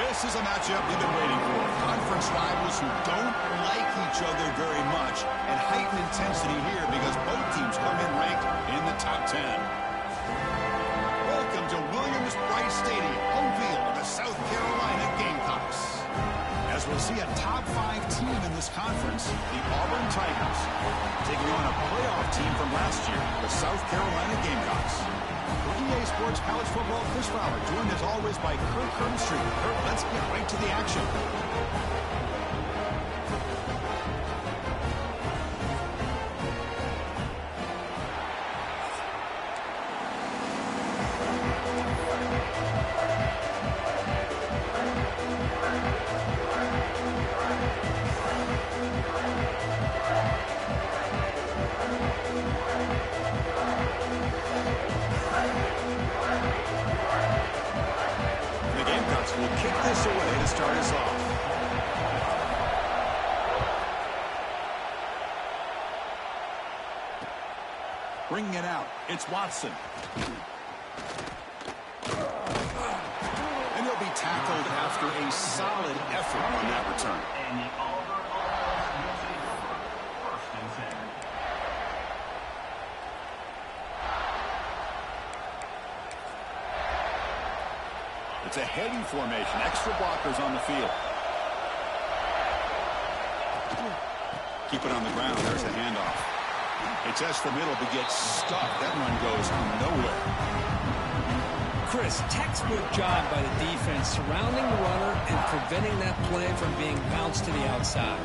This is a matchup we've been waiting for. Conference rivals who don't like each other very much, and heightened intensity here because both teams come in ranked in the top 10. Welcome to Williams-Brice Stadium, home field of the South Carolina Gamecocks. As we'll see a top 5 team in this conference, the Auburn Tigers, taking on a playoff team from last year, the South Carolina Gamecocks. For EA Sports College Football, Chris Fowler, joined as always by Kirk Herbstreit. Kirk, let's get right to the action. Will kick this away to start us off. Bringing it out, it's Watson. And he'll be tackled after a solid effort on that return. It's a heavy formation. Extra blockers on the field. Keep it on the ground. There's the handoff. They test the middle, but gets stuck. That run goes nowhere. Chris, textbook job by the defense surrounding the runner and preventing that play from being bounced to the outside.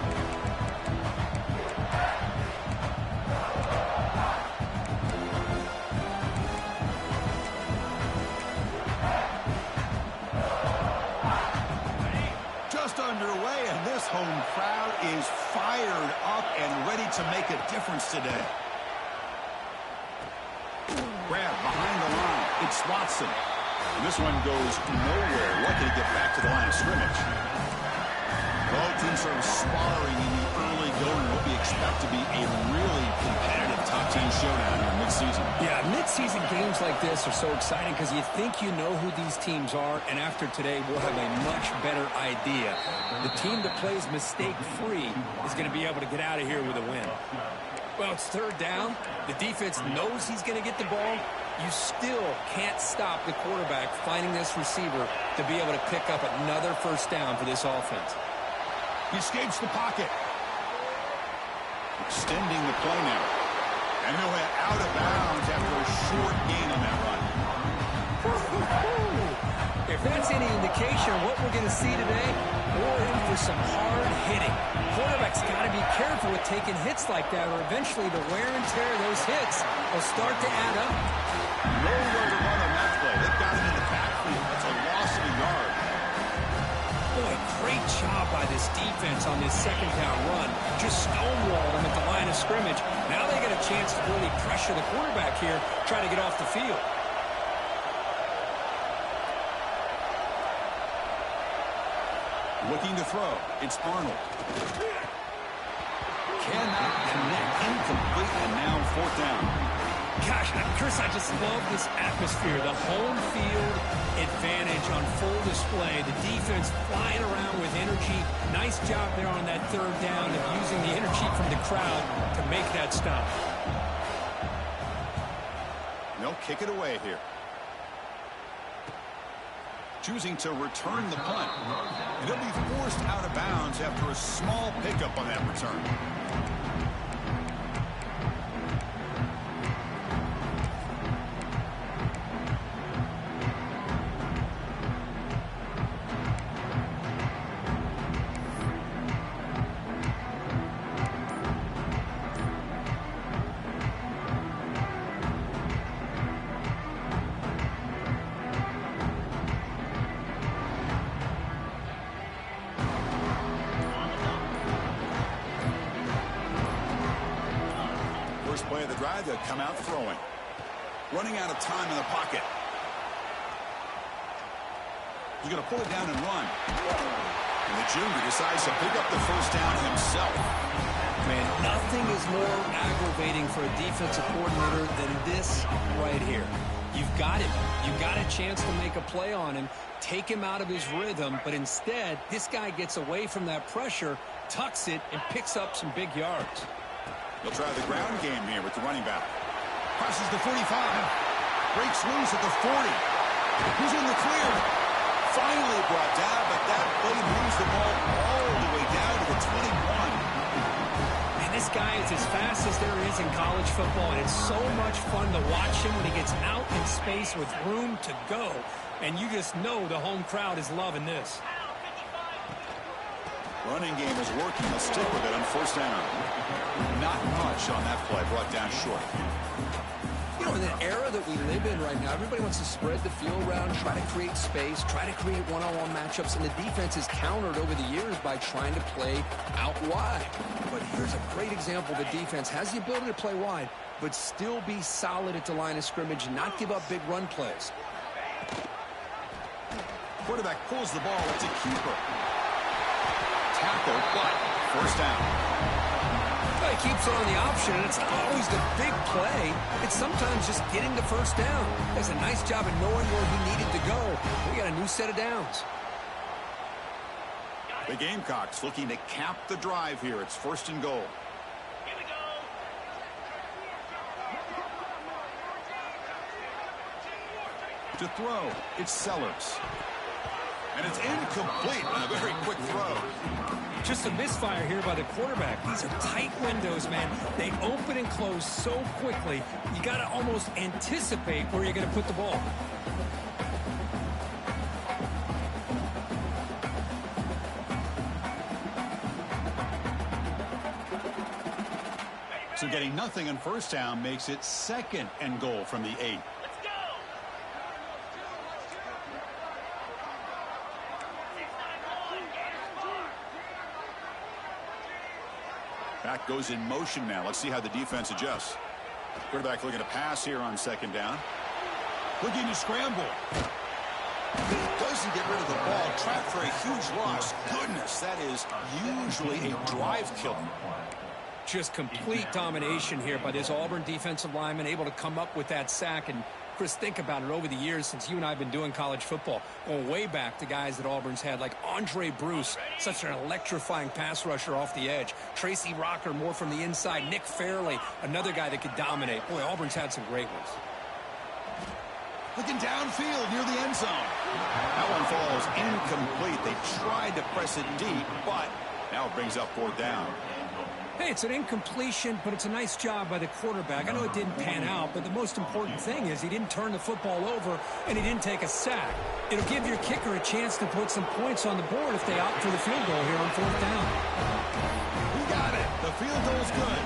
Underway, and this home crowd is fired up and ready to make a difference today. Grab behind the line. It's Watson. And this one goes nowhere. Lucky to get back to the line of scrimmage. Both teams are sparring in the early going. What we expect to be a really competitive top 10 showdown in mid-season. Yeah, mid-season games like this are so exciting because you think you know who these teams are, and after today, we'll have a much better idea. The team that plays mistake-free is going to be able to get out of here with a win. Well, it's third down. The defense knows he's going to get the ball. You still can't stop the quarterback finding this receiver to be able to pick up another first down for this offense. He escapes the pocket. Extending the play now. And he'll head out of bounds after a short gain on that run. If that's any indication of what we're going to see today, we're in for some hard hitting. Quarterback's got to be careful with taking hits like that, or eventually the wear and tear of those hits will start to add up. Nowhere to run on that play. They've got him in the backfield. That's a loss of a yard. Boy, great job by this defense on this second down run. Just stonewalled him at the line of scrimmage. Now they get a chance to really pressure the quarterback here, try to get off the field. Looking to throw. It's Arnold. Cannot connect. Incomplete, and now fourth down. Gosh, Chris, I just love this atmosphere. The home field advantage on full display. The defense flying around with energy. Nice job there on that third down of using the energy from the crowd to make that stop. They'll kick it away here. Choosing to return the punt. And he'll be forced out of bounds after a small pickup on that return. Play of the drive, they'll come out throwing. Running out of time in the pocket. He's going to pull it down and run. And the junior decides to pick up the first down himself. Man, nothing is more aggravating for a defensive coordinator than this right here. You've got him. You got a chance to make a play on him, take him out of his rhythm, but instead, this guy gets away from that pressure, tucks it, and picks up some big yards. They'll try the ground game here with the running back. Crosses the 45. Breaks loose at the 40. Who's in the clear? Finally brought down, but that play moves the ball all the way down to the 21. And this guy is as fast as there is in college football, and it's so much fun to watch him when he gets out in space with room to go. And you just know the home crowd is loving this. Running game is working. They'll stick with it on first down. Not much on that play. Brought down short. You know, in the era that we live in right now, everybody wants to spread the field around, try to create space, try to create one-on-one matchups, and the defense is countered over the years by trying to play out wide. But here's a great example. The defense has the ability to play wide, but still be solid at the line of scrimmage and not give up big run plays. Quarterback pulls the ball. It's a keeper. Tackle, but first down. Well, he keeps it on the option, and it's not always the big play. It's sometimes just getting the first down. Does a nice job of knowing where he needed to go. We got a new set of downs. The Gamecocks looking to cap the drive here. It's first and goal. To throw, it's Sellers. And it's incomplete on a very quick throw. Just a misfire here by the quarterback. These are tight windows, man. They open and close so quickly, you got to almost anticipate where you're going to put the ball. So getting nothing on first down makes it second and goal from the 8. Back goes in motion now. Let's see how the defense adjusts. Quarterback looking to pass here on second down. Looking to scramble. He doesn't get rid of the ball. Trapped for a huge loss. Goodness, that is usually a drive killer. Just complete domination here by this Auburn defensive lineman, able to come up with that sack. And Chris, think about it. Over the years since you and I have been doing college football, going way back to guys that Auburn's had, like Andre Bruce, such an electrifying pass rusher off the edge. Tracy Rocker, more from the inside. Nick Fairley, another guy that could dominate. Boy, Auburn's had some great ones. Looking downfield near the end zone. That one falls incomplete. They tried to press it deep, but now it brings up fourth down. Hey, it's an incompletion, but it's a nice job by the quarterback. I know it didn't pan out, but the most important thing is he didn't turn the football over and he didn't take a sack. It'll give your kicker a chance to put some points on the board if they opt for the field goal here on fourth down. We got it. The field goal's good.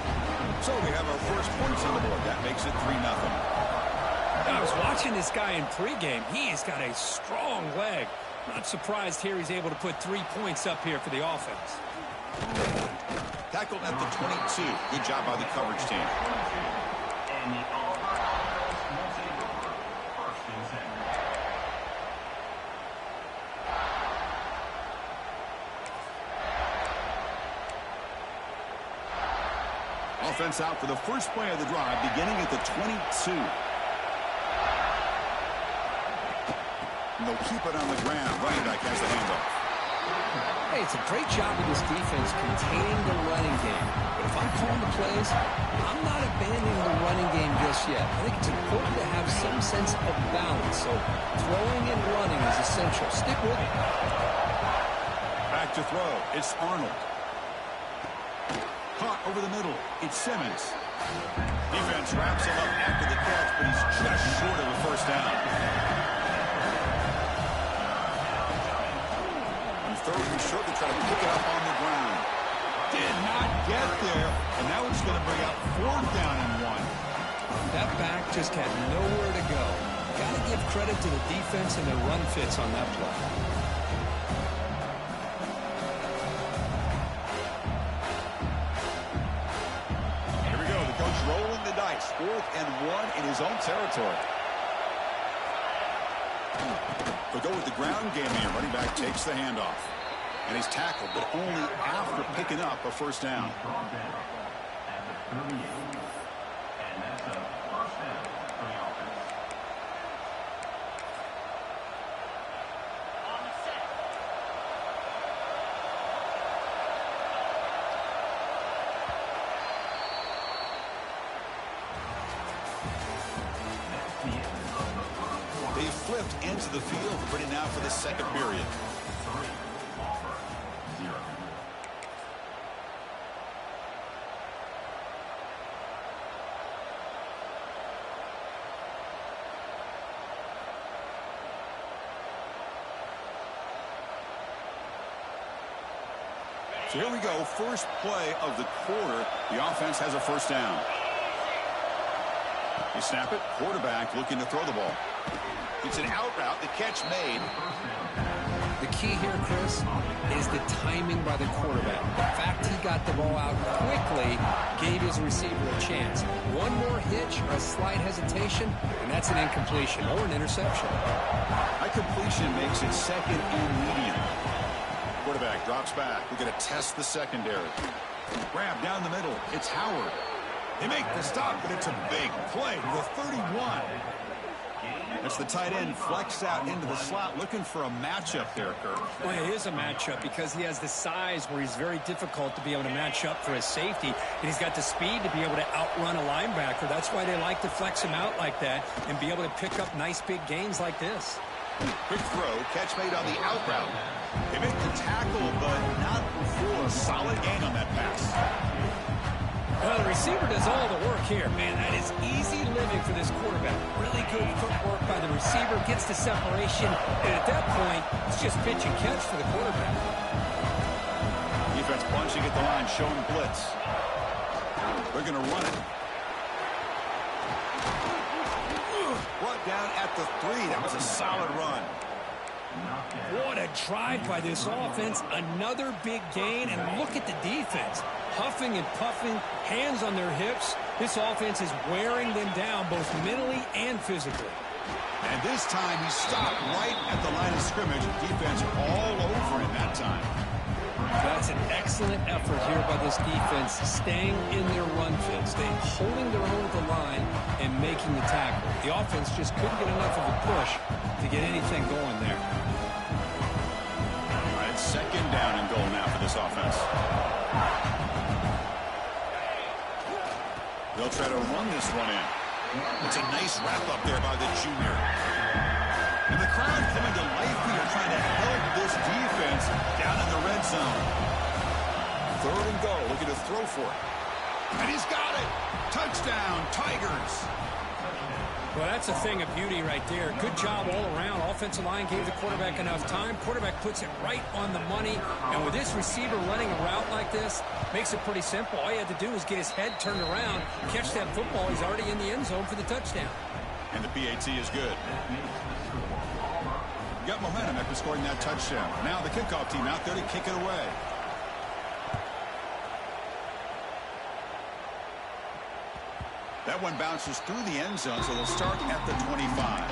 So we have our first points on the board. That makes it 3-0. I was watching this guy in pregame. He's got a strong leg. Not surprised here he's able to put 3 points up here for the offense. Tackled at the 22. Good job by the coverage team. Offense out for the first play of the drive, beginning at the 22. And they'll keep it on the ground. Running back has the handoff. Hey, it's a great job of this defense containing the running game. But if I'm calling the plays, I'm not abandoning the running game just yet. I think it's important to have some sense of balance. So throwing and running is essential. Stick with it. Back to throw. It's Arnold. Caught over the middle. It's Simmons. Defense wraps him up after the catch, but he's just short of the first down. Third and short to try to pick it up on the ground. Did not get there, and now it's going to bring up fourth down and 1. That back just had nowhere to go. Got to give credit to the defense and their run fits on that play. Here we go. The coach rolling the dice. 4th and 1 in his own territory. They'll go with the ground game here. Running back takes the handoff. And he's tackled, but only after picking up a first down. They flipped into the field, ready now for the second period. So here we go, first play of the quarter. The offense has a first down. They snap it, quarterback looking to throw the ball. It's an out route, the catch made. The key here, Chris, is the timing by the quarterback. The fact he got the ball out quickly gave his receiver a chance. One more hitch or a slight hesitation, and that's an incompletion or an interception. High completion makes it second and medium. Quarterback drops back. We're going to test the secondary. Grab down the middle. It's Howard. They make the stop, but it's a big play to the 31. That's the tight end flexed out into the slot, looking for a matchup there, Kirk. Well, it is a matchup because he has the size where he's very difficult to be able to match up for his safety, and he's got the speed to be able to outrun a linebacker. That's why they like to flex him out like that and be able to pick up nice big gains like this. Quick throw, catch made on the out route. They make the tackle, but not for a solid gain on that pass. Well, the receiver does all the work here. Man, that is easy living for this quarterback. Really good footwork by the receiver, gets the separation, and at that point, it's just pitch and catch for the quarterback. Defense bunching at the line, showing blitz. They're going to run it. Brought down at the 3. That was a solid run. What a drive by this offense. Another big gain, and look at the defense. Huffing and puffing, hands on their hips. This offense is wearing them down both mentally and physically. And this time he stopped right at the line of scrimmage. Defense all over him that time. That's an excellent effort here by this defense, staying in their run fit, staying holding their own at the line and making the tackle. The offense just couldn't get enough of a push to get anything going there. All right, second down and goal now for this offense. They'll try to run this one in. It's a nice wrap up there by the junior. And the crowd coming to life here, trying to help this defense down in the red zone. Third and goal, looking to throw for it. And he's got it. Touchdown, Tigers. Well, that's a thing of beauty right there. Good job all around. Offensive line gave the quarterback enough time. Quarterback puts it right on the money. And with this receiver running a route like this, makes it pretty simple. All you had to do was get his head turned around, catch that football. He's already in the end zone for the touchdown. And the PAT is good. Got momentum after scoring that touchdown. Now the kickoff team out there to kick it away. That one bounces through the end zone, so they'll start at the 25.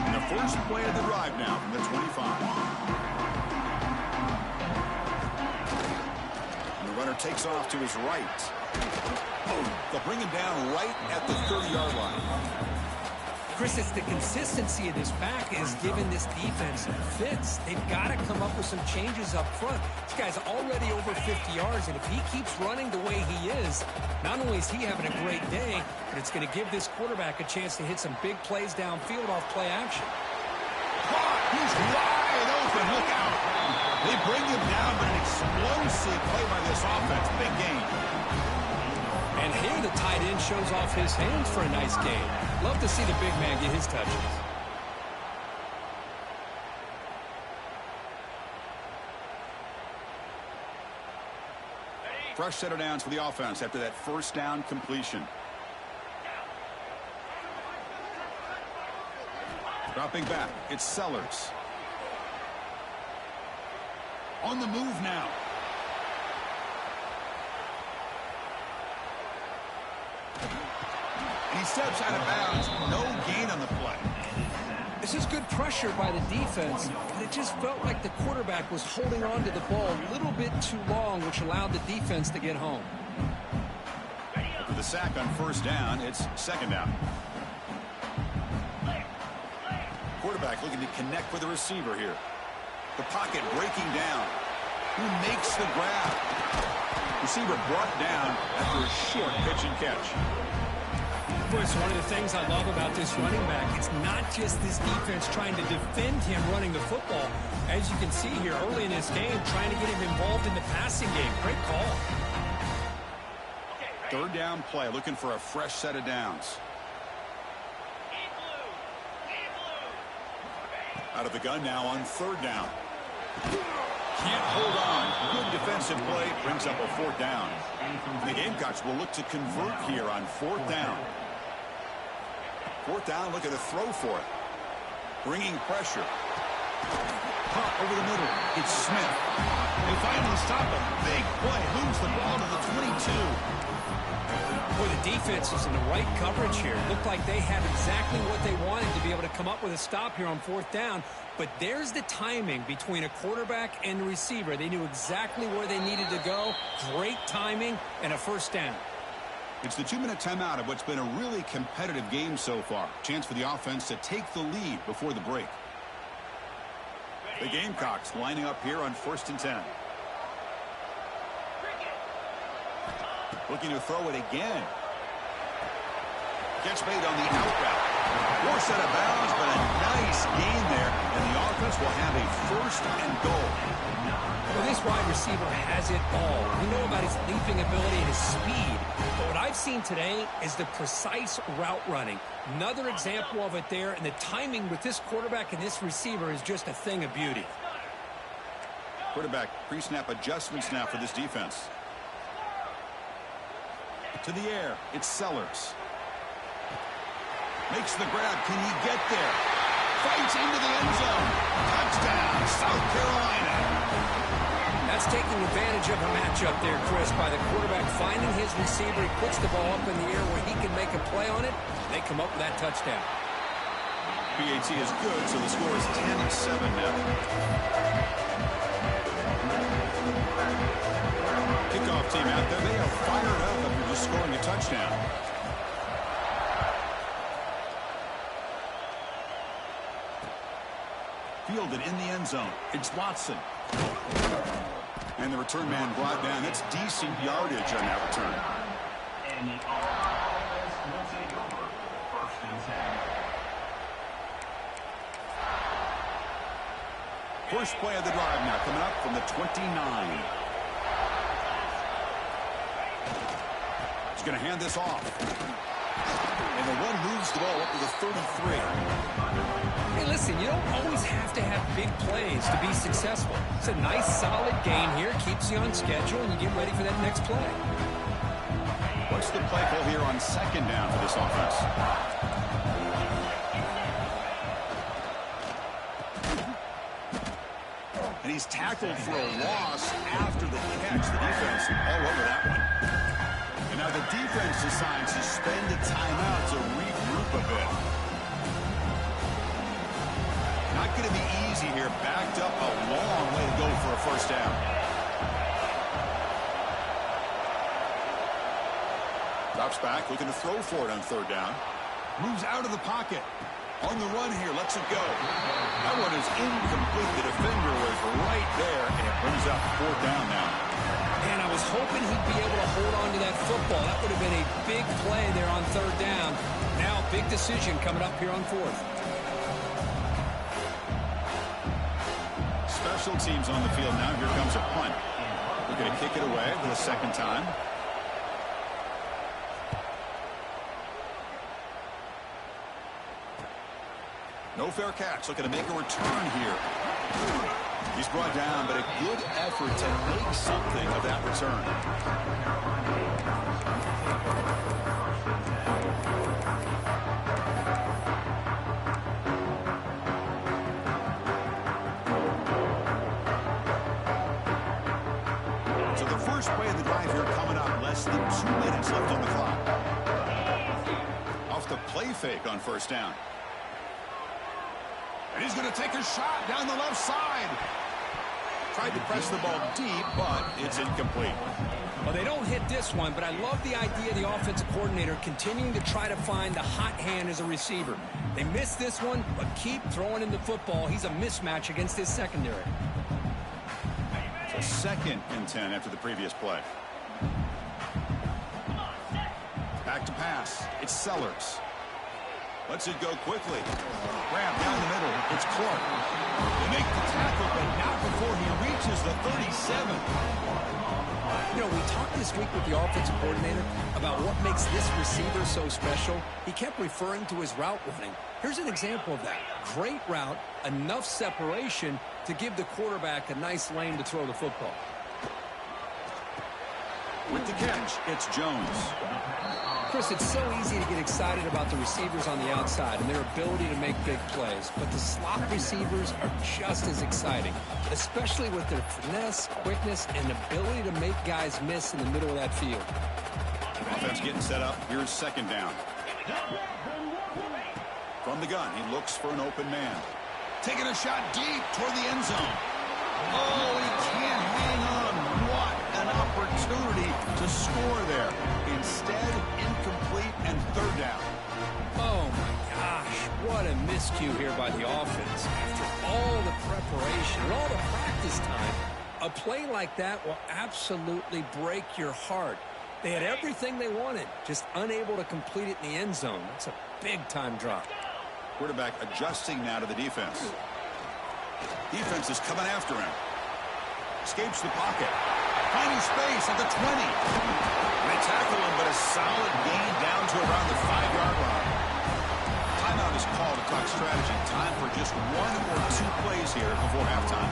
And the first play of the drive now from the 25. And the runner takes off to his right. They'll bring him down right at the 30-yard line. Chris, it's the consistency of this back is giving this defense fits. They've got to come up with some changes up front. This guy's already over 50 yards, and if he keeps running the way he is, not only is he having a great day, but it's going to give this quarterback a chance to hit some big plays downfield off play action. He's wide open. Look out. They bring him down, but an explosive play by this offense. Big gain. And here the tight end shows off his hands for a nice gain. Love to see the big man get his touches. Fresh set of downs for the offense after that first down completion. Dropping back, it's Sellers. On the move now. And he steps out of bounds. No gain on the play. This is good pressure by the defense, but it just felt like the quarterback was holding on to the ball a little bit too long, which allowed the defense to get home. After the sack on first down, it's second down. Quarterback looking to connect with the receiver here. The pocket breaking down. Who makes the grab? Receiver brought down after a short pitch and catch. It's one of the things I love about this running back. It's not just this defense trying to defend him running the football. As you can see here early in this game, trying to get him involved in the passing game. Great call. Third down play, looking for a fresh set of downs. Out of the gun now on third down. Can't hold on. Good defensive play. Brings up a fourth down. The Gamecocks will look to convert here on fourth down. Fourth down, looking to throw for it. Bringing pressure. Pop over the middle. It's Smith. They finally stop a big play. Moves the ball to the 22. Boy, the defense is in the right coverage here. Looked like they had exactly what they wanted to be able to come up with a stop here on fourth down. But there's the timing between a quarterback and the receiver. They knew exactly where they needed to go. Great timing and a first down. It's the 2-minute timeout of what's been a really competitive game so far. Chance for the offense to take the lead before the break. The Gamecocks lining up here on 1st and 10. Looking to throw it again. Catch made on the out route. Force out of bounds, but a nice gain there. And the offense will have a 1st and goal. Well, this wide receiver has it all. We know about his leaping ability and his speed. But what I've seen today is the precise route running. Another example of it there. And the timing with this quarterback and this receiver is just a thing of beauty. Quarterback pre-snap adjustments now for this defense. To the air, it's Sellers. Makes the grab. Can he get there? Fights into the end zone. Touchdown, South Carolina. That's taking advantage of a matchup there, Chris, by the quarterback finding his receiver. He puts the ball up in the air where he can make a play on it. They come up with that touchdown. PAT is good, so the score is 10-7 now. Kickoff team out there. They are fired up after just scoring a touchdown. Fielded in the end zone. It's Watson. And the return man brought down. That's decent yardage on that return. First play of the drive now coming up from the 29. He's going to hand this off. And the run moves the ball up to the 33. Hey, listen, you don't always have to have big plays to be successful. It's a nice, solid game here. Keeps you on schedule, and you get ready for that next play. What's the play call here on second down for this offense? And he's tackled for a loss after the catch. The defense all over that one. And now the defense decides to spend a timeout to regroup a bit. Not going to be easy here. Backed up a long way to go for a first down. Drops back, looking to throw for it on third down. Moves out of the pocket. On the run here, lets it go. That one is incomplete. The defender was right there, and it brings up fourth down now. And I was hoping he'd be able to hold on to that football. That would have been a big play there on third down. Now, big decision coming up here on fourth. Special teams on the field now. Here comes a punt. We're going to kick it away for the second time. No fair catch. Looking to make a return here. He's brought down, but a good effort to make something of that return. So the first play of the drive here coming up. Less than 2 minutes left on the clock. Off the play fake on first down. And he's going to take a shot down the left side. Tried to press the ball deep, but it's incomplete. Well, they don't hit this one, but I love the idea of the offensive coordinator continuing to try to find the hot hand as a receiver. They missed this one, but keep throwing him the football. He's a mismatch against his secondary. So 2nd and 10 after the previous play. Back to pass. It's Sellers. Lets it go quickly. Grab down the middle. It's Clark. They make the tackle, but not before he reaches the 37. You know, we talked this week with the offensive coordinator about what makes this receiver so special. He kept referring to his route running. Here's an example of that. Great route, enough separation to give the quarterback a nice lane to throw the football. With the catch, it's Jones. Chris, it's so easy to get excited about the receivers on the outside and their ability to make big plays, but the slot receivers are just as exciting, especially with their finesse, quickness, and ability to make guys miss in the middle of that field. Offense getting set up. Here's 2nd down. From the gun, he looks for an open man. Taking a shot deep toward the end zone. Oh, he can't hang on. What an opportunity to score there. Instead, incomplete and 3rd down. Oh, my gosh. What a miscue here by the offense. After all the preparation and all the practice time, a play like that will absolutely break your heart. They had everything they wanted, just unable to complete it in the end zone. That's a big-time drop. Quarterback adjusting now to the defense. Defense is coming after him. Escapes the pocket. Finding space at the 20. They tackle him, but a solid gain down to around the 5-yard line. Timeout is called to talk strategy. Time for just 1 or 2 plays here before halftime.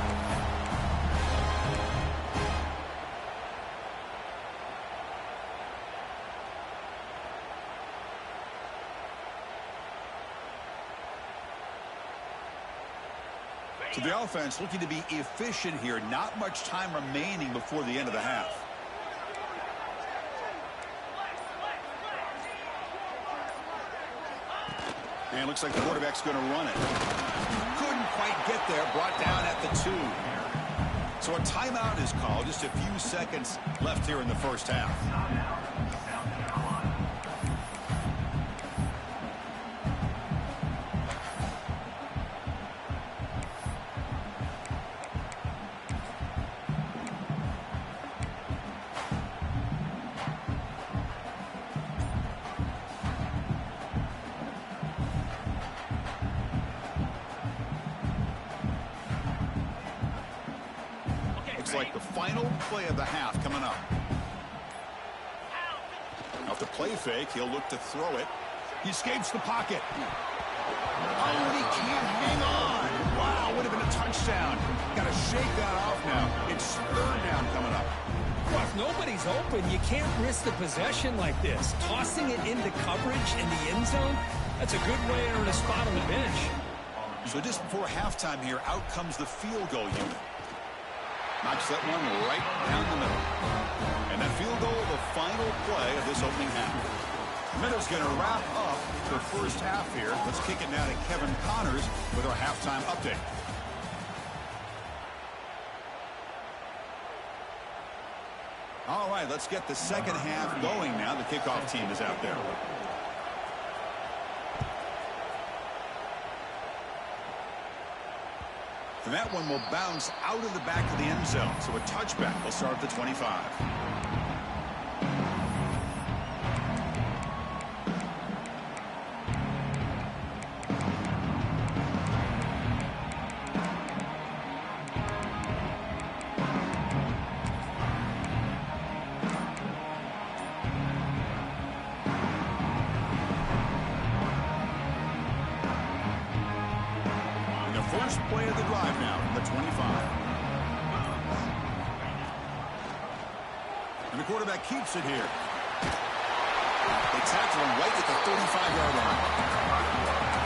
So the offense looking to be efficient here. Not much time remaining before the end of the half. And it looks like the quarterback's going to run it. Couldn't quite get there. Brought down at the 2. So a timeout is called. Just a few seconds left here in the first half. Like the final play of the half coming up. Off the play fake, he'll look to throw it. He escapes the pocket. Oh, and he can't hang on. Wow, would have been a touchdown. Got to shake that off now. It's 3rd down coming up. Well, if nobody's open, you can't risk the possession like this. Tossing it into coverage in the end zone, that's a good way to earn a spot on the bench. So just before halftime here, out comes the field goal unit. Knocks that one right down the middle. And that field goal, the final play of this opening half. Middle's going to wrap up the first half here. Let's kick it now to Kevin Connors with our halftime update. All right, let's get the second half going now. The kickoff team is out there. And that one will bounce out of the back of the end zone. So a touchback will start at the 25. First play of the drive now from the 25. And the quarterback keeps it here. They tackle him right at the 35-yard line.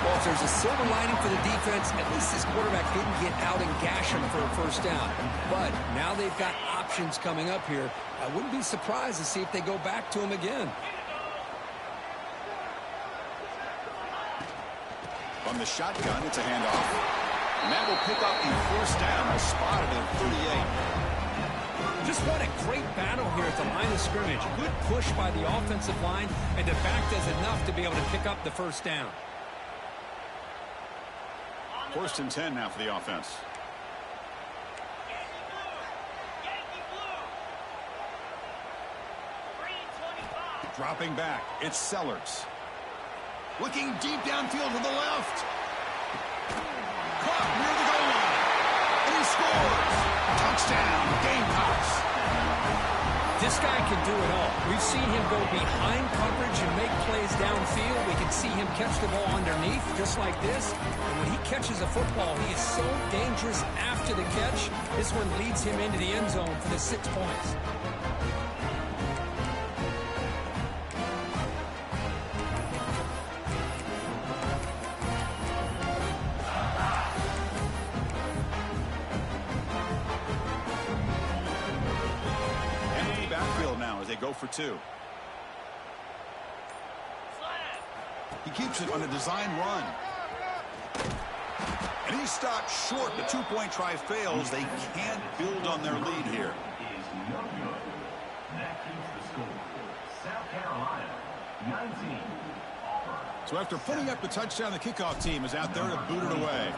Well, if there's a silver lining for the defense, at least this quarterback didn't get out and gash him for a first down. But now they've got options coming up here. I wouldn't be surprised to see if they go back to him again. From the shotgun, it's a handoff. And that will pick up the first down. A spotted at 38. Just what a great battle here at the line of scrimmage. Good push by the offensive line, and the back does enough to be able to pick up the first down. 1st and 10 now for the offense. Dropping back, it's Sellers. Looking deep downfield to the left. Caught near the goal line. And he scores. Touchdown, Gamecocks. This guy can do it all. We've seen him go behind coverage and make plays downfield. We can see him catch the ball underneath, just like this. And when he catches a football, he is so dangerous after the catch. This one leads him into the end zone for the 6 points. Go for 2. He keeps it on a design run. And he's stopped short. The 2-point try fails. They can't build on their lead here. So after putting up the touchdown, the kickoff team is out there to boot it away.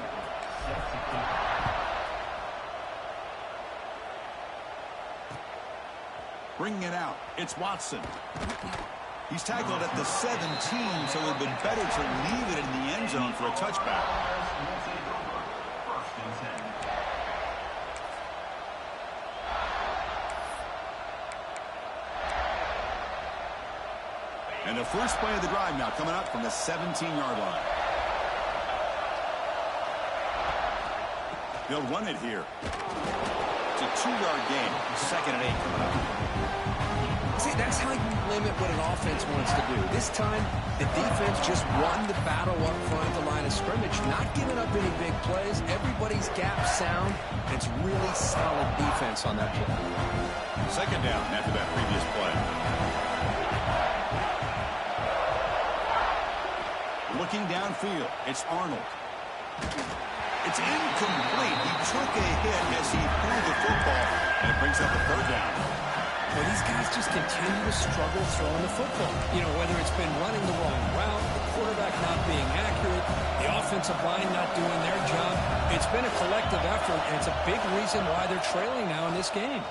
Bringing it out, it's Watson. He's tackled at the 17, so it would have been better to leave it in the end zone for a touchback. And the first play of the drive now coming up from the 17-yard line. They'll run it here. It's a 2-yard gain. 2nd and 8 coming up. See, that's how you limit what an offense wants to do. This time, the defense just won the battle up front at the line of scrimmage, not giving up any big plays. Everybody's gap sound. It's really solid defense on that play. 2nd down after that previous play. Looking downfield, it's Arnold. It's incomplete. He took a hit as he threw the football, and it brings up a 3rd down. Well, these guys just continue to struggle throwing the football. You know, whether it's been running the wrong route, the quarterback not being accurate, the offensive line not doing their job. It's been a collective effort, and it's a big reason why they're trailing now in this game.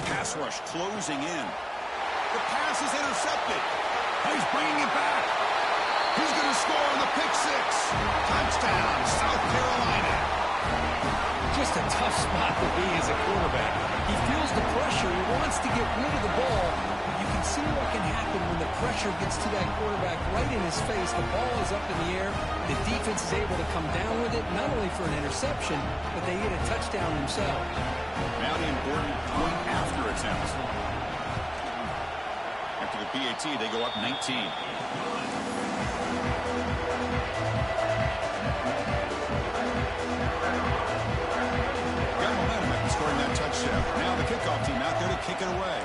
The pass rush closing in. The pass is intercepted. He's bringing it back. He's going to score on the pick 6. Touchdown, South Carolina. Just a tough spot to be as a quarterback. He feels the pressure. He wants to get rid of the ball. You can see what can happen when the pressure gets to that quarterback right in his face. The ball is up in the air. The defense is able to come down with it, not only for an interception, but they get a touchdown themselves. Now the important point after attempt. After the PAT, they go up 19. Scoring that touchdown. Now the kickoff team out there to kick it away.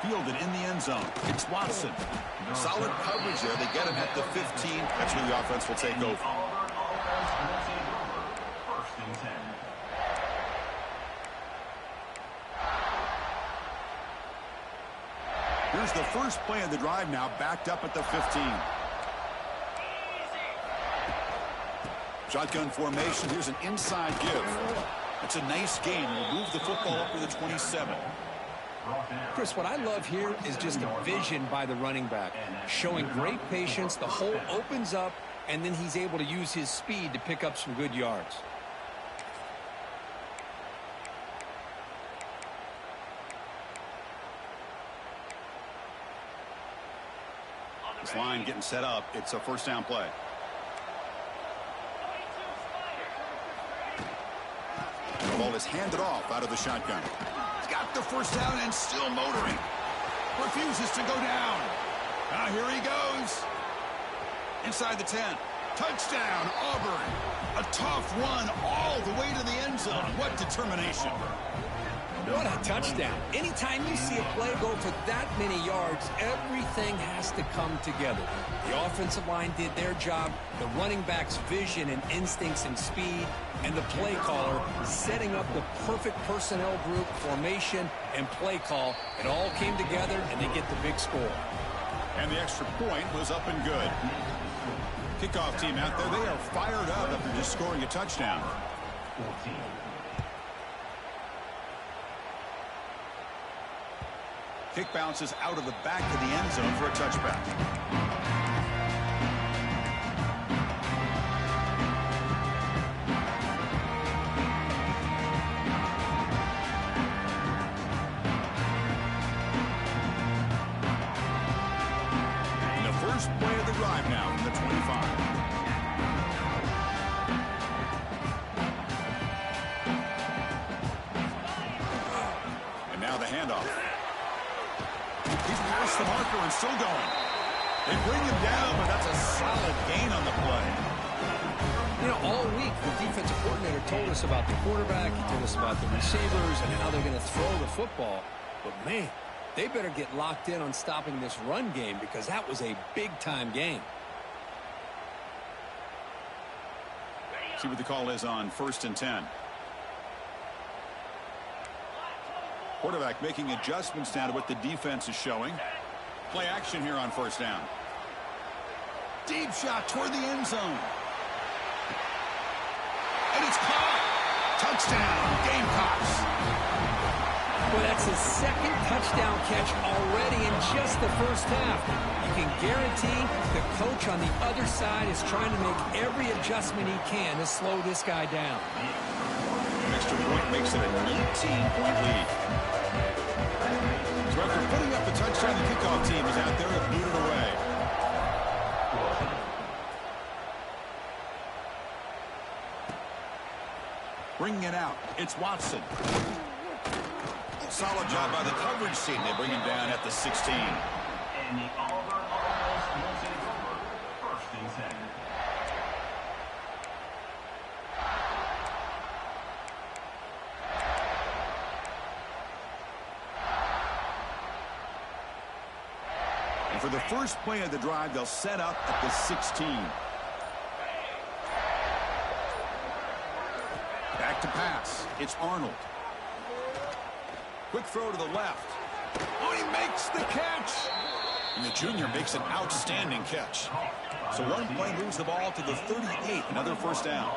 Fielded in the end zone. It's Watson. Solid coverage there. They get him at the 15. That's where the offense will take over. Here's the first play of the drive now, backed up at the 15. Shotgun formation. Here's an inside give. It's a nice gain. We'll move the football up to the 27. Chris, what I love here is just a vision by the running back. Showing great patience. The hole opens up, and then he's able to use his speed to pick up some good yards. This line getting set up. It's a first down play. The ball is handed off out of the shotgun. He's got the first down and still motoring. Refuses to go down. Now here he goes. Inside the 10. Touchdown, Auburn. A tough run all the way to the end zone. What determination. What a touchdown. Anytime you see a play go for that many yards, everything has to come together. The offensive line did their job, the running back's vision and instincts and speed, and the play caller setting up the perfect personnel group, formation, and play call. It all came together, and they get the big score. And the extra point was up and good. Kickoff team out there, they are fired up after just scoring a touchdown. Kick bounces out of the back of the end zone for a touchback. And the first play of the drive now from the 25. And now the handoff. He's past the marker and still going. They bring him down, but that's a solid gain on the play. You know, all week, the defensive coordinator told us about the quarterback. He told us about the receivers and how they're going to throw the football. But, man, they better get locked in on stopping this run game because that was a big-time game. See what the call is on 1st and 10. Quarterback making adjustments now to what the defense is showing. Play action here on 1st down. Deep shot toward the end zone. And it's caught. Touchdown, Gamecocks. Well, that's his second touchdown catch already in just the first half. You can guarantee the coach on the other side is trying to make every adjustment he can to slow this guy down. An extra point makes it an 18-point lead. So after putting up the touchdown, the kickoff team is out there and booted away. Bringing it out, it's Watson. Solid job by the coverage team. They bring him down at the 16. And the Auburn All-American will take over 1st and 10. And for the first play of the drive, they'll set up at the 16. Back to pass. It's Arnold. Quick throw to the left. Oh, he makes the catch. And the junior makes an outstanding catch. So one play moves the ball to the 38. Another 1st down.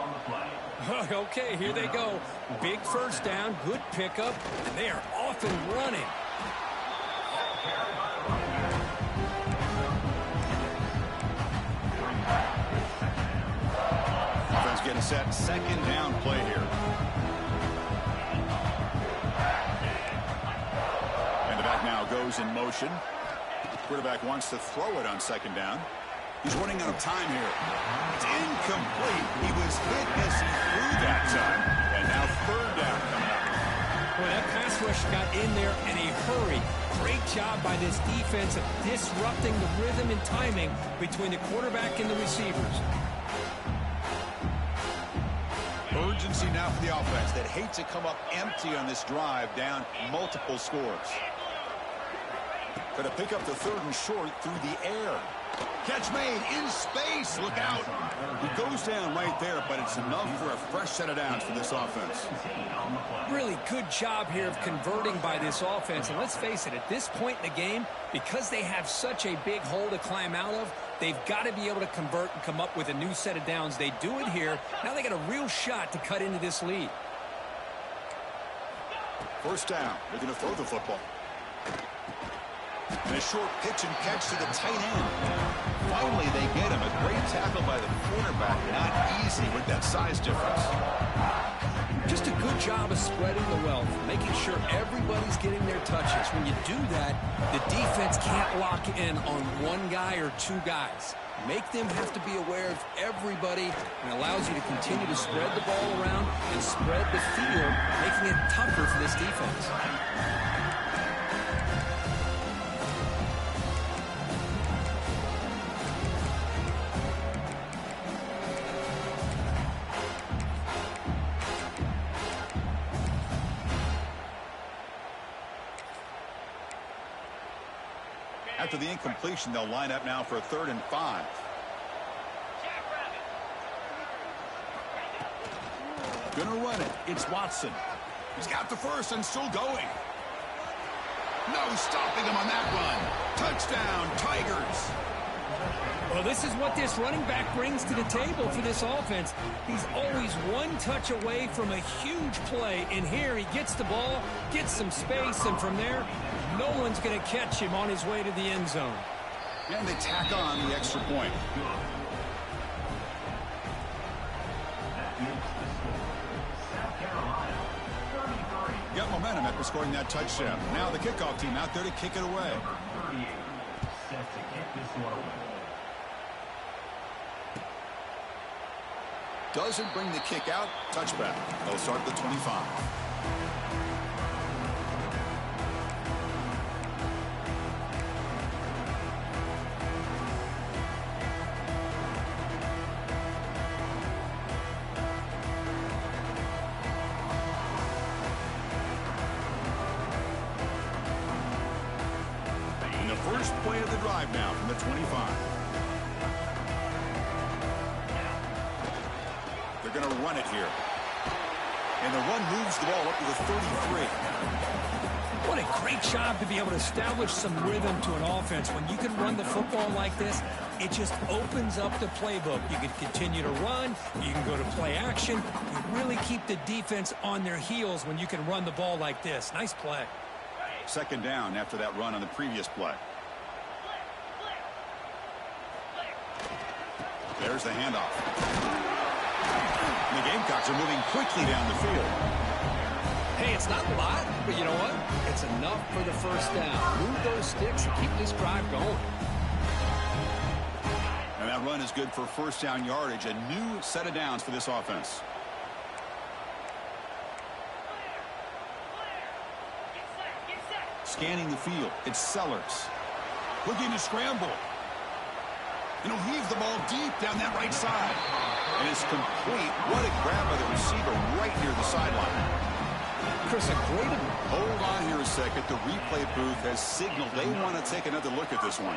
Okay, here they go. Big 1st down, good pickup, and they are off and running. Offense getting set. 2nd down play here. Now goes in motion. Quarterback wants to throw it on 2nd down. He's running out of time here. It's incomplete. He was hit as he threw that time. And now 3rd down coming up. Well, that pass rush got in there in a hurry. Great job by this defense of disrupting the rhythm and timing between the quarterback and the receivers. Urgency now for the offense that hate to come up empty on this drive, down multiple scores. Going to pick up the 3rd and short through the air. Catch made in space. Look out. He goes down right there, but it's enough for a fresh set of downs for this offense. Really good job here of converting by this offense. And let's face it, at this point in the game, because they have such a big hole to climb out of, they've got to be able to convert and come up with a new set of downs. They do it here. Now they got a real shot to cut into this lead. 1st down. They're going to throw the football. And a short pitch and catch to the tight end. Finally, they get him. A great tackle by the quarterback. Not easy with that size difference. Just a good job of spreading the wealth, making sure everybody's getting their touches. When you do that, the defense can't lock in on one guy or 2 guys. Make them have to be aware of everybody, and allows you to continue to spread the ball around and spread the field, making it tougher for this defense. After the incompletion, they'll line up now for a 3rd and 5. Gonna run it. It's Watson. He's got the first and still going. No stopping him on that run. Touchdown, Tigers. Well, this is what this running back brings to the table for this offense. He's always one touch away from a huge play. And here he gets the ball, gets some space, and from there, no one's going to catch him on his way to the end zone. And they tack on the extra point. Got momentum after scoring that touchdown. Now the kickoff team out there to kick it away. Set to kick this one away. Doesn't bring the kick out. Touchback. They'll start at the 25. And the first play of the drive now from the 25. They're going to run it here. And the run moves the ball up to the 33. What a great job to be able to establish some rhythm to an offense. When you can run the football like this, it just opens up the playbook. You can continue to run. You can go to play action. You really keep the defense on their heels when you can run the ball like this. Nice play. 2nd down after that run on the previous play. There's the handoff. The Gamecocks are moving quickly down the field. Hey, it's not a lot, but you know what? It's enough for the first down. Move those sticks and keep this drive going. And that run is good for first down yardage. A new set of downs for this offense. Scanning the field. It's Sellers. Looking to scramble. And he'll heave the ball deep down that right side. And it's complete. What a grab by the receiver right near the sideline. Chris, a great... Hold on here a second. The replay booth has signaled they want to take another look at this one.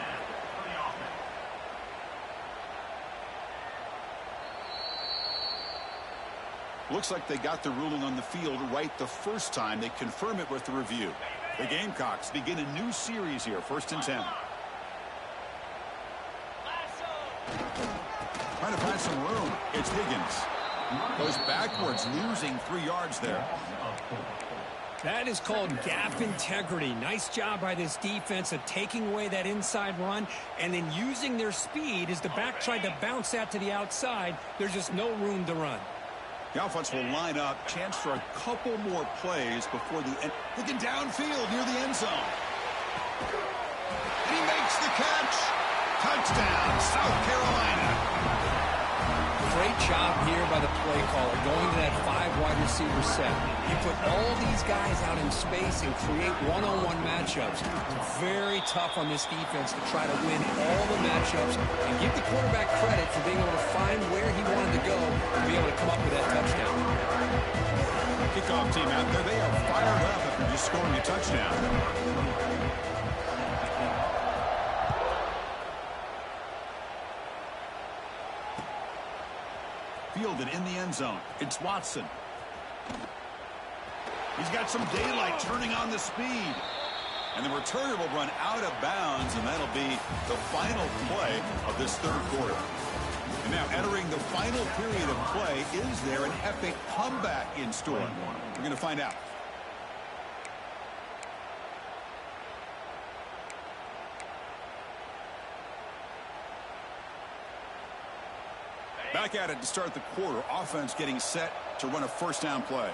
Looks like they got the ruling on the field right the first time. They confirm it with the review. The Gamecocks begin a new series here. 1st and 10. Trying to find some room. It's Higgins. Goes backwards, losing 3 yards there. That is called gap integrity. Nice job by this defense of taking away that inside run and then using their speed as the back tried to bounce that to the outside. There's just no room to run. The offense will line up. Chance for a couple more plays before the end. Looking downfield near the end zone. And he makes the catch. Touchdown, South Carolina. Great job here by the play caller, going to that 5 wide receiver set. You put all these guys out in space and create one-on-one matchups. Very tough on this defense to try to win all the matchups and give the quarterback credit for being able to find where he wanted to go and be able to come up with that touchdown. Kickoff team out there, they are fired up after just scoring a touchdown. Fielded in the end zone. It's Watson. He's got some daylight turning on the speed. And the returner will run out of bounds, and that'll be the final play of this 3rd quarter. And now entering the final period of play, is there an epic comeback in store? We're going to find out. Back at it to start the quarter. Offense getting set to run a first down play.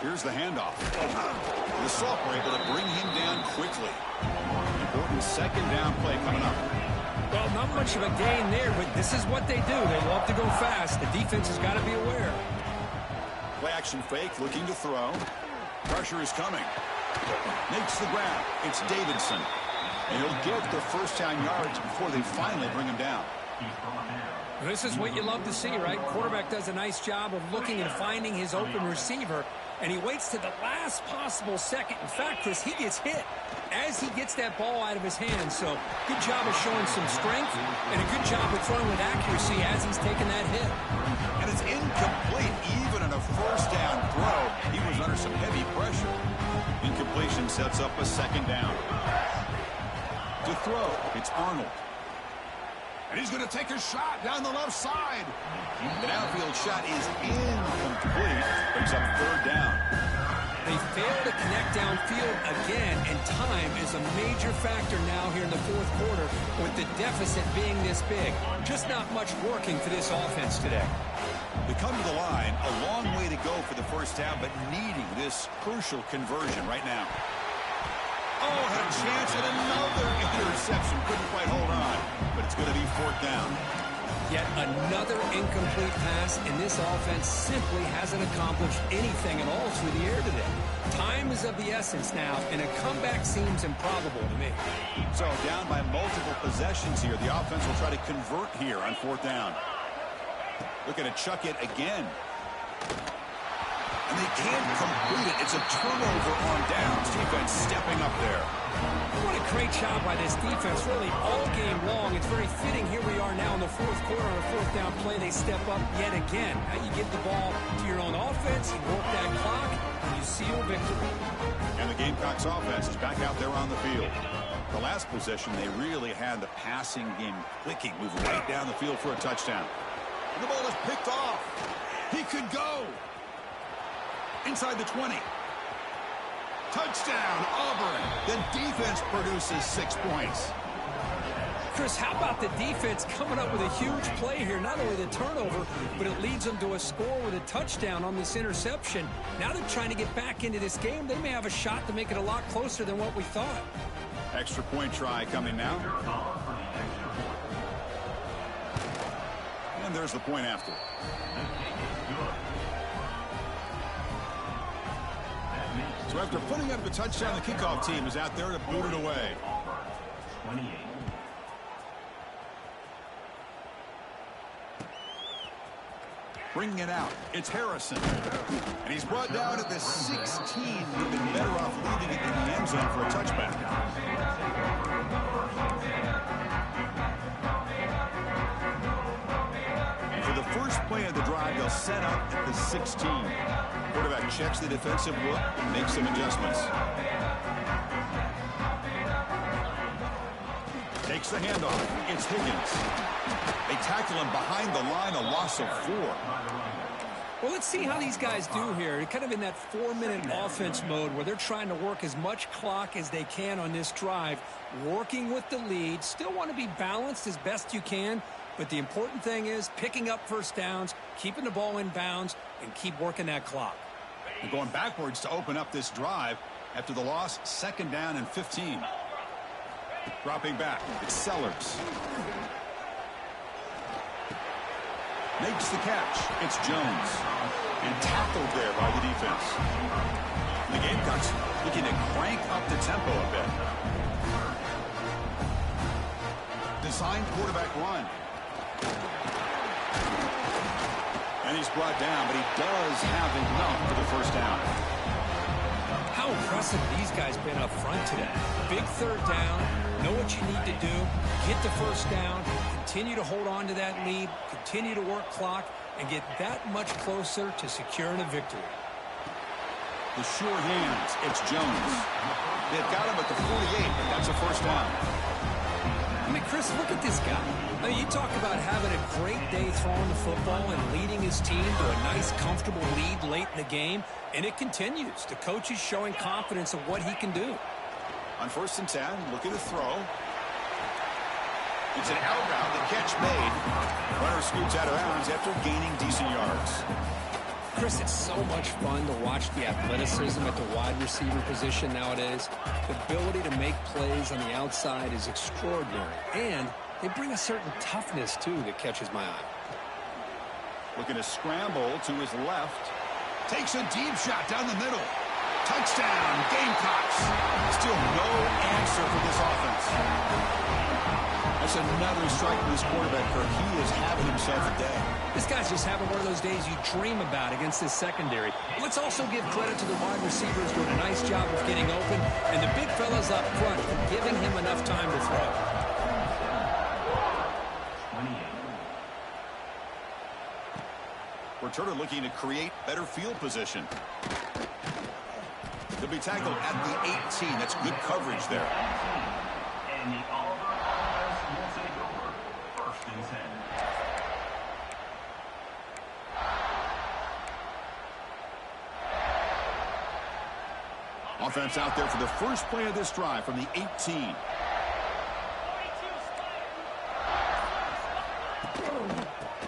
Here's the handoff. The Sauk were able to bring him down quickly. Important 2nd down play coming up. Well, not much of a gain there, but this is what they do. They love to go fast. The defense has got to be aware. Play action fake, looking to throw. Pressure is coming. Makes the grab. It's Davidson. And he'll get the first down yards before they finally bring him down. This is what you love to see, right? Quarterback does a nice job of looking and finding his open receiver. and he waits to the last possible second. In fact, Chris, he gets hit as he gets that ball out of his hands. So good job of showing some strength and a good job of throwing with accuracy as he's taking that hit. And it's incomplete. Even on a first down throw, he was under some heavy pressure. Incompletion sets up a second down. To throw, it's Arnold. And he's going to take a shot down the left side. The downfield shot is incomplete. Brings up third down. They fail to connect downfield again, and time is a major factor now here in the fourth quarter with the deficit being this big. Just not much working for this offense today. They come to the line, a long way to go for the first down, but needing this crucial conversion right now. Oh, had a chance at another interception. Couldn't quite hold on, but it's going to be fourth down. Yet another incomplete pass, and this offense simply hasn't accomplished anything at all through the air today. Time is of the essence now, and a comeback seems improbable to me. So down by multiple possessions here. The offense will try to convert here on fourth down. Looking to chuck it again. And they can't complete it. It's a turnover on downs. Defense stepping up there. What a great job by this defense, really all game long. It's very fitting. Here we are now in the fourth quarter on a fourth down play. They step up yet again. Now you give the ball to your own offense, you work that clock, and you seal victory. And the Gamecocks offense is back out there on the field. The last possession, they really had the passing game clicking, moving right down the field for a touchdown. And the ball is picked off. He could go. Inside the 20. Touchdown, Auburn. The defense produces 6 points. Chris, how about the defense coming up with a huge play here? Not only the turnover, but it leads them to a score with a touchdown on this interception. Now they're trying to get back into this game. They may have a shot to make it a lot closer than what we thought. Extra point try coming now. And there's the point after. So after putting up the touchdown, the kickoff team is out there to boot it away. 28. Bringing it out, it's Harrison. And he's brought down at the 16. We've been better off leaving it in the end zone for a touchback. For the first play of the drive, they'll set up at the 16. Quarterback checks the defensive look and makes some adjustments. Takes the handoff. It's Higgins. They tackle him behind the line, a loss of 4. Well, let's see how these guys do here. They're kind of in that 4-minute offense mode where they're trying to work as much clock as they can on this drive, working with the lead. Still want to be balanced as best you can, but the important thing is picking up first downs, keeping the ball in bounds, and keep working that clock. They're going backwards to open up this drive after the loss, second down and 15. Dropping back, it's Sellers. Makes the catch. It's Jones. And tackled there by the defense. The Gamecocks looking to crank up the tempo a bit. Designed quarterback run. And he's brought down, but he does have enough for the first down. How impressive these guys been up front today. Big third down, know what you need to do, get the first down, continue to hold on to that lead, continue to work clock, and get that much closer to securing a victory. The sure hands, it's Jones. They've got him at the 48, but that's a first down. I mean, Chris, look at this guy. I mean, you talk about having a great day throwing the football and leading his team to a nice, comfortable lead late in the game, and it continues. The coach is showing confidence of what he can do. On 1st and 10, looking to throw. It's an out route, the catch made. Runner scoots out of bounds after gaining decent yards. Chris, it's so much fun to watch the athleticism at the wide receiver position nowadays. The ability to make plays on the outside is extraordinary, and they bring a certain toughness, too, that catches my eye. Looking to scramble to his left. Takes a deep shot down the middle. Touchdown, Gamecocks. Still no answer for this offense. As That's another strike from this quarterback, Kirk. He is having himself a day. This guy's just having one of those days you dream about against this secondary. Let's also give credit to the wide receivers doing a nice job of getting open, and the big fellas up front for giving him enough time to throw. Returner looking to create better field position. He'll be tackled at the 18. That's good coverage there. And the Auburn offense will take over. First and 10. Offense out there for the first play of this drive from the 18.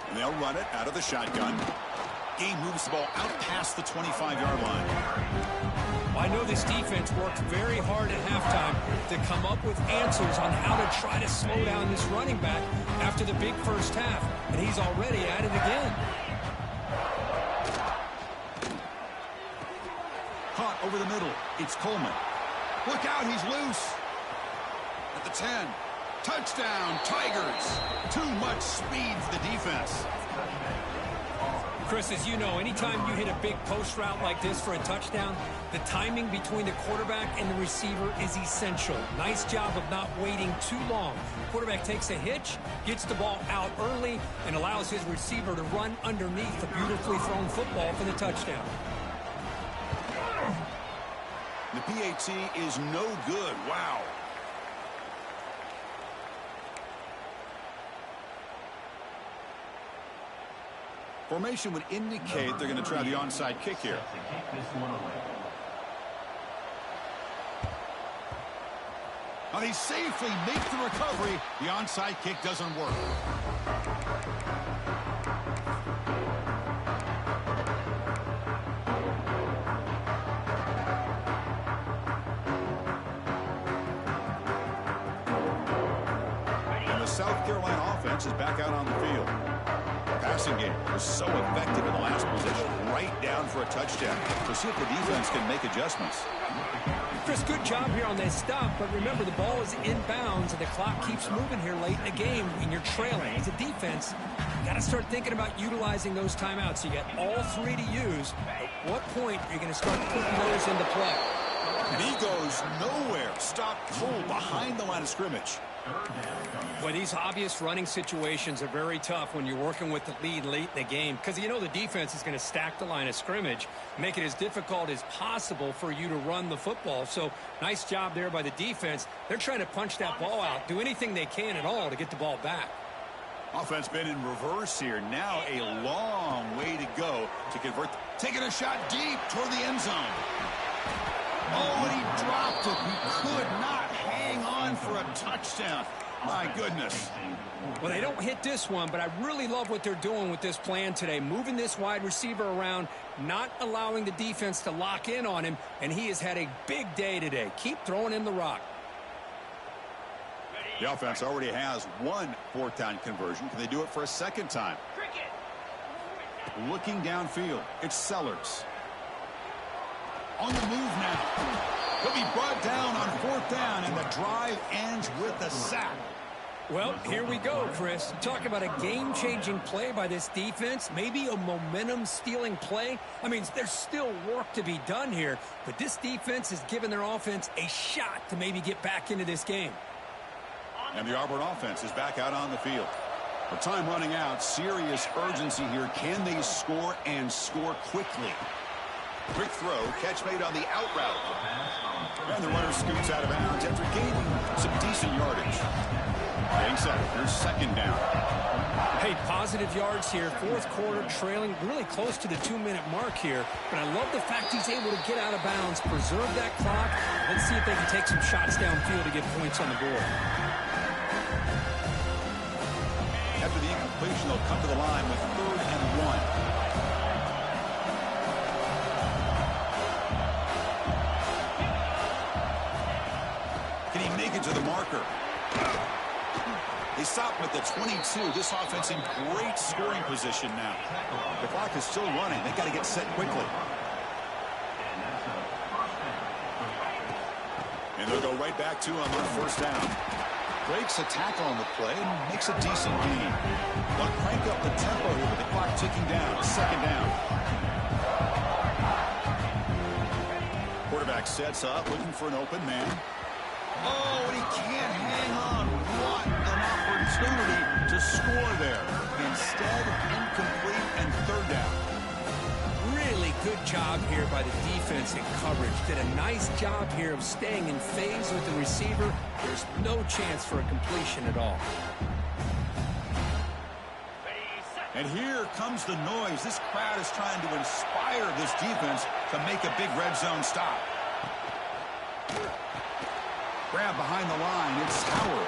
And they'll run it out of the shotgun. Game moves the ball out past the 25-yard line. Well, I know this defense worked very hard at halftime to come up with answers on how to try to slow down this running back after the big first half, and he's already at it again. Caught over the middle. It's Coleman. Look out, he's loose. At the 10. Touchdown, Tigers. Too much speed for the defense. Chris, as you know, anytime you hit a big post route like this for a touchdown, the timing between the quarterback and the receiver is essential. Nice job of not waiting too long. Quarterback takes a hitch, gets the ball out early, and allows his receiver to run underneath the beautifully thrown football for the touchdown. The PAT is no good. Wow. Formation would indicate they're going to try the onside kick here. Now they safely make the recovery. The onside kick doesn't work. And the South Carolina offense is back out on the field. Passing game was so effective in the last possession, right down for a touchdown. We'll see if the defense can make adjustments. Chris, good job here on this stop, but remember the ball is inbounds and the clock keeps moving here late in the game and you're trailing. As a defense, you got to start thinking about utilizing those timeouts. You got all three to use. At what point are you going to start putting those into play? And he goes nowhere. Stop cold behind the line of scrimmage. Well, these obvious running situations are very tough when you're working with the lead late in the game because you know the defense is going to stack the line of scrimmage, make it as difficult as possible for you to run the football. So nice job there by the defense. They're trying to punch that ball out, do anything they can at all to get the ball back. Offense been in reverse here. Now a long way to go to convert. Taking a shot deep toward the end zone. Oh, and he dropped it. He could not hang on for a touchdown. My goodness. Well, they don't hit this one, but I really love what they're doing with this plan today. Moving this wide receiver around, not allowing the defense to lock in on him, and he has had a big day today. Keep throwing him the rock. The offense already has one fourth down conversion. Can they do it for a second time? Looking downfield, it's Sellers. On the move now. He'll be brought down on fourth down, and the drive ends with a sack. Well, here we go, Chris. Talk about a game-changing play by this defense, maybe a momentum-stealing play. I mean, there's still work to be done here, but this defense has given their offense a shot to maybe get back into this game. And the Auburn offense is back out on the field. With time running out, serious urgency here. Can they score and score quickly? Quick throw, catch made on the out route. And the runner scoots out of bounds after gaining some decent yardage. Getting set, here's second down. Hey, positive yards here. Fourth quarter trailing really close to the 2-minute mark here. But I love the fact he's able to get out of bounds, preserve that clock. Let's see if they can take some shots downfield to get points on the board. After the incompletion, they'll come to the line with 3rd and 1. Can he make it to the marker? They stop him at the 22. This offense in great scoring position now. The clock is still running. They got to get set quickly. And they'll go right back to him on first down. Breaks a tackle on the play and makes a decent gain. Want to crank up the tempo here with the clock ticking down. Second down. Quarterback sets up, looking for an open man. Oh, and he can't hang on. What an opportunity to score there. Instead, incomplete and third down. Really good job here by the defense in coverage. Did a nice job here of staying in phase with the receiver. There's no chance for a completion at all. And here comes the noise. This crowd is trying to inspire this defense to make a big red zone stop. Grab behind the line. It's Howard.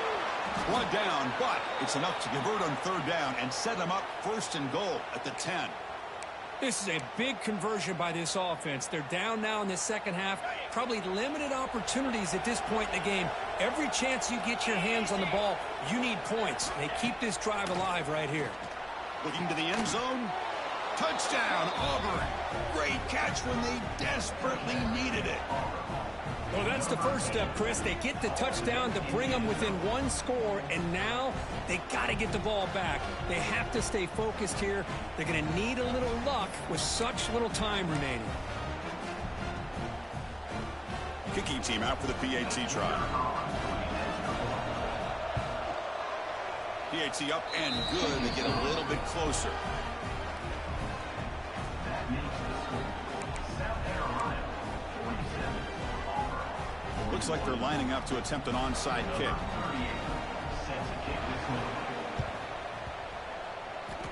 Brought down, but it's enough to convert on third down and set them up first and goal at the 10. This is a big conversion by this offense. They're down now in the second half. Probably limited opportunities at this point in the game. Every chance you get your hands on the ball, you need points. They keep this drive alive right here. Looking to the end zone. Touchdown, Auburn. Great catch when they desperately needed it. Well, that's the first step, Chris. They get the touchdown to bring them within one score, and now they got to get the ball back. They have to stay focused here. They're going to need a little luck with such little time remaining. Kicking team out for the PAT try. PAT up and good. They get a little bit closer. Looks like they're lining up to attempt an onside kick.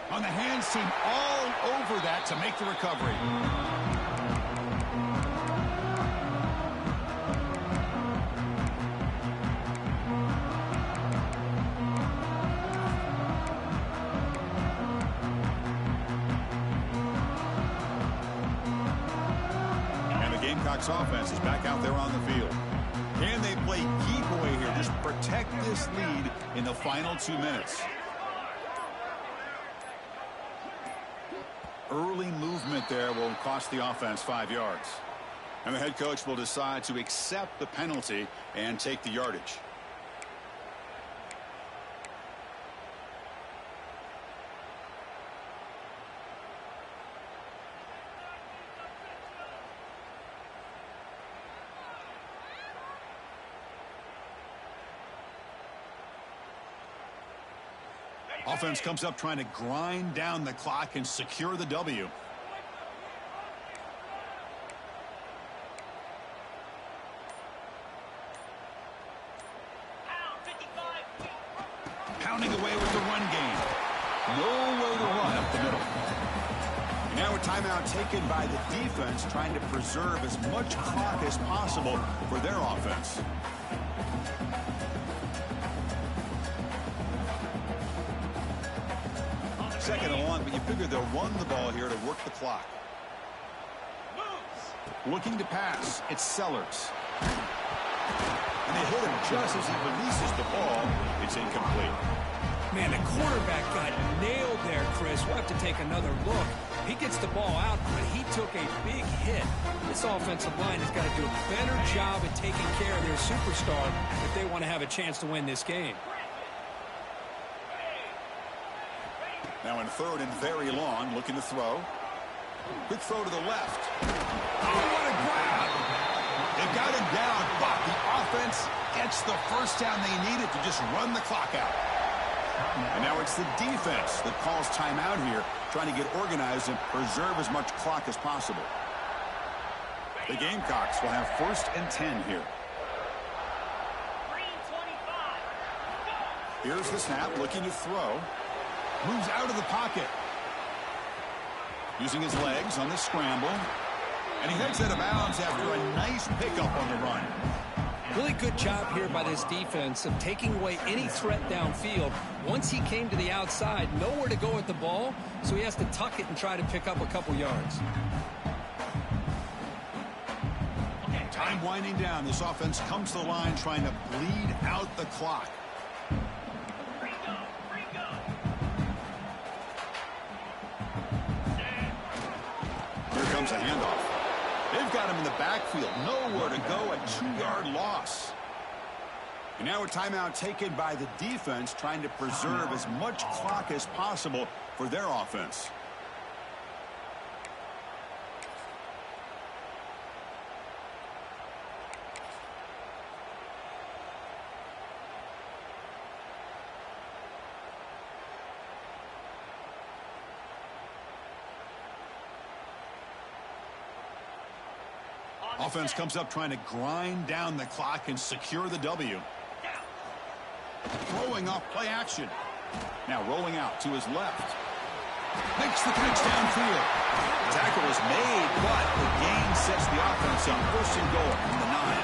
On the hands team, all over that to make the recovery. And the Gamecocks offense is back out there on the field. Can they play keep away here? Just protect this lead in the final 2 minutes. Early movement there will cost the offense 5 yards. And the head coach will decide to accept the penalty and take the yardage. Offense comes up trying to grind down the clock and secure the W. Pounding away with the run game. Nowhere to run up the middle. And now a timeout taken by the defense, trying to preserve as much clock as possible for their offense. Second and long, but you figure they'll run the ball here to work the clock. Looking to pass, it's Sellers. And they hit him just as he releases the ball. It's incomplete. Man, the quarterback got nailed there, Chris. We'll have to take another look. He gets the ball out, but he took a big hit. This offensive line has got to do a better job at taking care of their superstar if they want to have a chance to win this game. Now in third and very long, looking to throw. Quick throw to the left. Oh, what a grab! They've got him down, but the offense gets the first down they needed to just run the clock out. And now it's the defense that calls timeout here, trying to get organized and preserve as much clock as possible. The Gamecocks will have first and 10 here. Here's the snap, looking to throw. Moves out of the pocket. Using his legs on the scramble. And he heads out of bounds after a nice pickup on the run. Really good job here by this defense of taking away any threat downfield. Once he came to the outside, nowhere to go with the ball, so he has to tuck it and try to pick up a couple yards. Time winding down. This offense comes to the line trying to bleed out the clock. Here comes a handoff. They've got him in the backfield. Nowhere to go. A 2-yard loss. And now a timeout taken by the defense, trying to preserve as much clock as possible for their offense. Offense comes up trying to grind down the clock and secure the W. Throwing off play action. Now rolling out to his left. Makes the catch downfield. Tackle is made, but the gain sets the offense up. First and goal from the 9.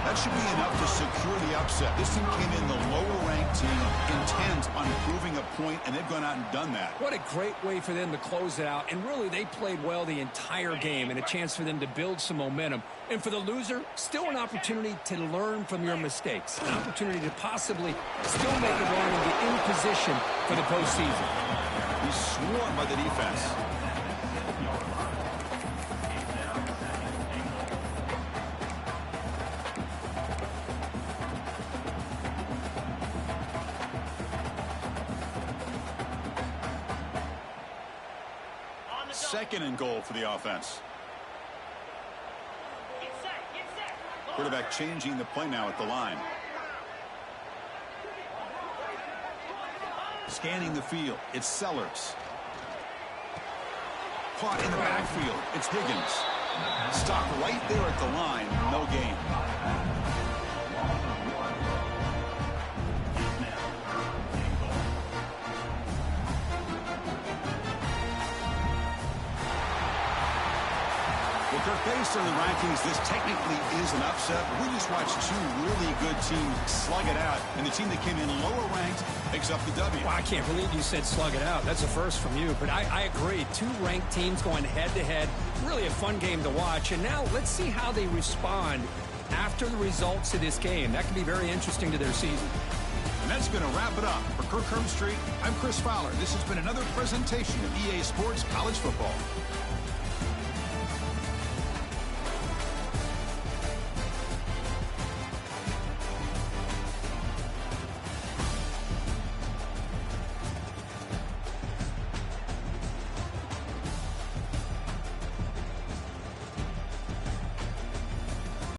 That should be enough to secure the upset. This team came in the lower-ranked team, intent on proving a point, and they've gone out and done that. What a great way for them to close it out. And really, they played well the entire game, and a chance for them to build some momentum. And for the loser, still an opportunity to learn from your mistakes. An opportunity to possibly still make a run and get in position for the postseason. He's swarmed by the defense. Second and goal for the offense. Quarterback changing the play now at the line. Scanning the field, it's Sellers. Caught in the backfield, it's Higgins. Stopped right there at the line, no gain. Based on the rankings, this technically is an upset. We just watched two really good teams slug it out, and the team that came in lower ranked picks up the W. Well, I can't believe you said slug it out. That's a first from you, but I agree. Two ranked teams going head-to-head. Really a fun game to watch, and now let's see how they respond after the results of this game. That could be very interesting to their season. And that's going to wrap it up. For Kirk Herbstreit, I'm Chris Fowler. This has been another presentation of EA Sports College Football.